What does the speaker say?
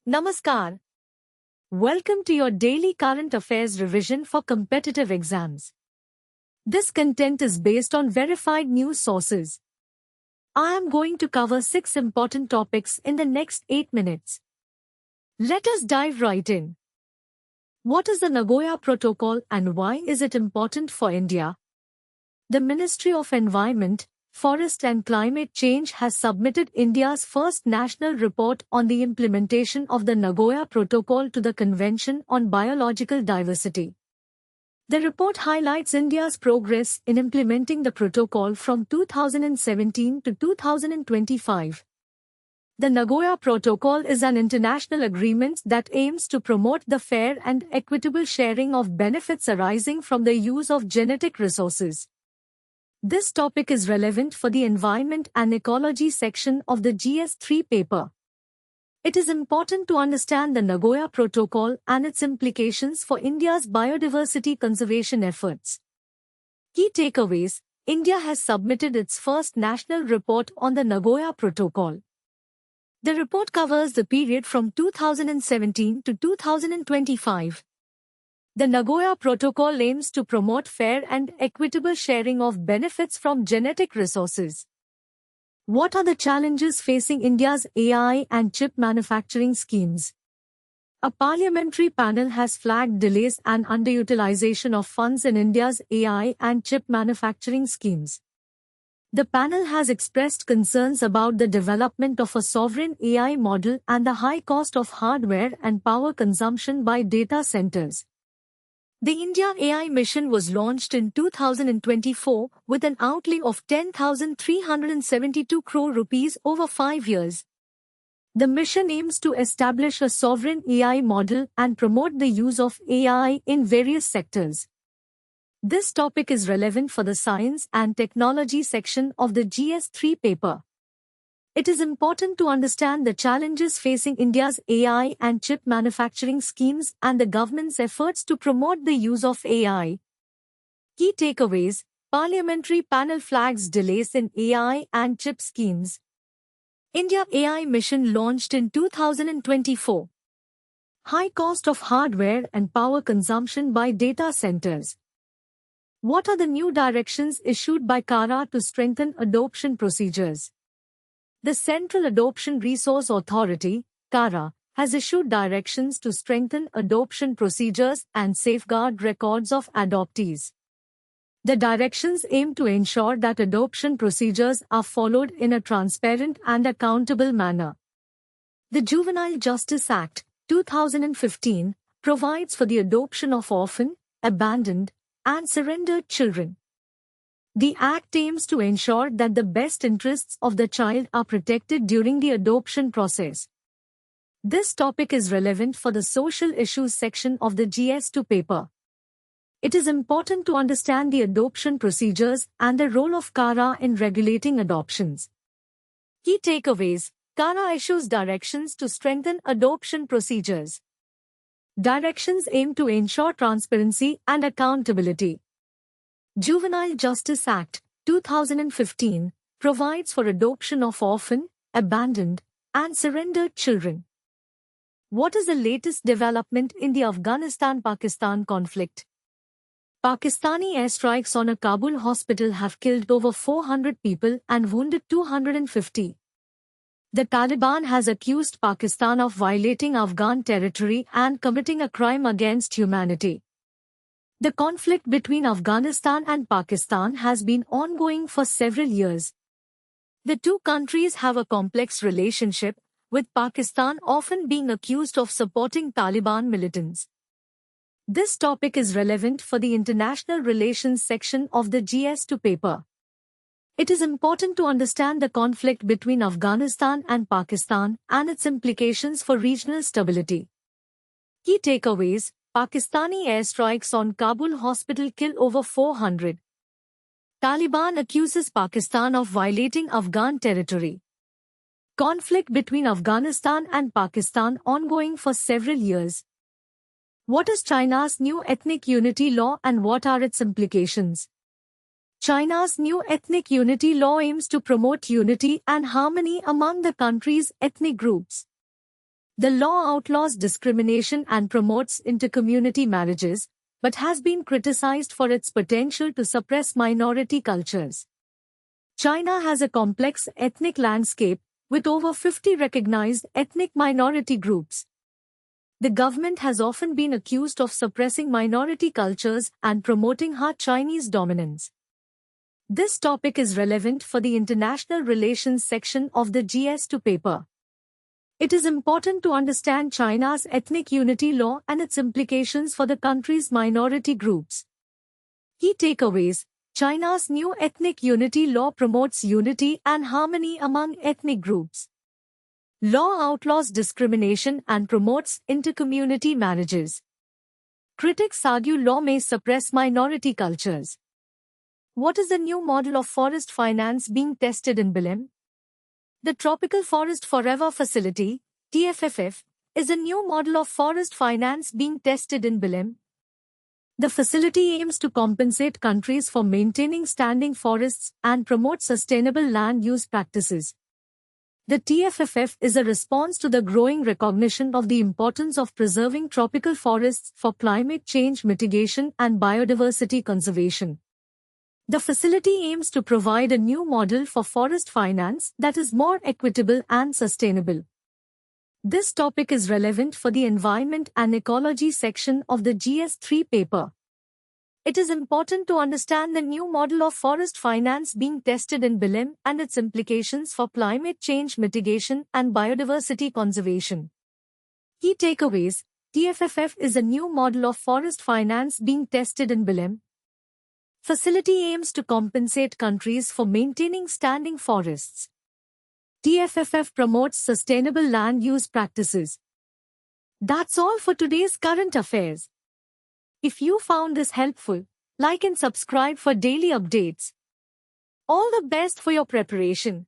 Namaskar. Welcome to your daily current affairs revision for competitive exams. This content is based on verified news sources. I am going to cover 6 important topics in the next 8 minutes. Let us dive right in. What is the Nagoya Protocol and why is it important for India? The Ministry of Environment, Forest and Climate Change has submitted India's first national report on the implementation of the Nagoya Protocol to the Convention on Biological Diversity. The report highlights India's progress in implementing the protocol from 2017 to 2025. The Nagoya Protocol is an international agreement that aims to promote the fair and equitable sharing of benefits arising from the use of genetic resources. This topic is relevant for the Environment and Ecology section of the GS3 paper. It is important to understand the Nagoya Protocol and its implications for India's biodiversity conservation efforts. Key takeaways: India has submitted its first national report on the Nagoya Protocol. The report covers the period from 2017 to 2025. The Nagoya Protocol aims to promote fair and equitable sharing of benefits from genetic resources. What are the challenges facing India's AI and chip manufacturing schemes? A parliamentary panel has flagged delays and underutilization of funds in India's AI and chip manufacturing schemes. The panel has expressed concerns about the development of a sovereign AI model and the high cost of hardware and power consumption by data centers. The India AI mission was launched in 2024 with an outlay of 10,372 crore rupees over 5 years. The mission aims to establish a sovereign AI model and promote the use of AI in various sectors. This topic is relevant for the Science and Technology section of the GS3 paper. It is important to understand the challenges facing India's AI and chip manufacturing schemes and the government's efforts to promote the use of AI. Key takeaways: Parliamentary panel flags delays in AI and chip schemes. India AI mission launched in 2024. High cost of hardware and power consumption by data centers. What are the new directions issued by CARA to strengthen adoption procedures? The Central Adoption Resource Authority, CARA, has issued directions to strengthen adoption procedures and safeguard records of adoptees. The directions aim to ensure that adoption procedures are followed in a transparent and accountable manner. The Juvenile Justice Act, 2015, provides for the adoption of orphan, abandoned, and surrendered children. The Act aims to ensure that the best interests of the child are protected during the adoption process. This topic is relevant for the Social Issues section of the GS2 paper. It is important to understand the adoption procedures and the role of CARA in regulating adoptions. Key takeaways: CARA issues directions to strengthen adoption procedures. Directions aim to ensure transparency and accountability. Juvenile Justice Act, 2015, provides for adoption of orphan, abandoned, and surrendered children. What is the latest development in the Afghanistan-Pakistan conflict? Pakistani airstrikes on a Kabul hospital have killed over 400 people and wounded 250. The Taliban has accused Pakistan of violating Afghan territory and committing a crime against humanity. The conflict between Afghanistan and Pakistan has been ongoing for several years. The two countries have a complex relationship, with Pakistan often being accused of supporting Taliban militants. This topic is relevant for the International Relations section of the GS2 paper. It is important to understand the conflict between Afghanistan and Pakistan and its implications for regional stability. Key takeaways: Pakistani airstrikes on Kabul hospital kill over 400. Taliban accuses Pakistan of violating Afghan territory. Conflict between Afghanistan and Pakistan ongoing for several years. What is China's new ethnic unity law and what are its implications? China's new ethnic unity law aims to promote unity and harmony among the country's ethnic groups. The law outlaws discrimination and promotes inter-community marriages, but has been criticized for its potential to suppress minority cultures. China has a complex ethnic landscape, with over 50 recognized ethnic minority groups. The government has often been accused of suppressing minority cultures and promoting Han Chinese dominance. This topic is relevant for the International Relations section of the GS2 paper. It is important to understand China's ethnic unity law and its implications for the country's minority groups. Key takeaways: China's new ethnic unity law promotes unity and harmony among ethnic groups. Law outlaws discrimination and promotes inter-community marriages. Critics argue law may suppress minority cultures. What is the new model of forest finance being tested in Belém? The Tropical Forest Forever Facility, TFFF, is a new model of forest finance being tested in Belém. The facility aims to compensate countries for maintaining standing forests and promote sustainable land use practices. The TFFF is a response to the growing recognition of the importance of preserving tropical forests for climate change mitigation and biodiversity conservation. The facility aims to provide a new model for forest finance that is more equitable and sustainable. This topic is relevant for the Environment and Ecology section of the GS3 paper. It is important to understand the new model of forest finance being tested in Belém and its implications for climate change mitigation and biodiversity conservation. Key takeaways: TFFF is a new model of forest finance being tested in Belém. Facility aims to compensate countries for maintaining standing forests. TFFF promotes sustainable land use practices. That's all for today's current affairs. If you found this helpful, like and subscribe for daily updates. All the best for your preparation.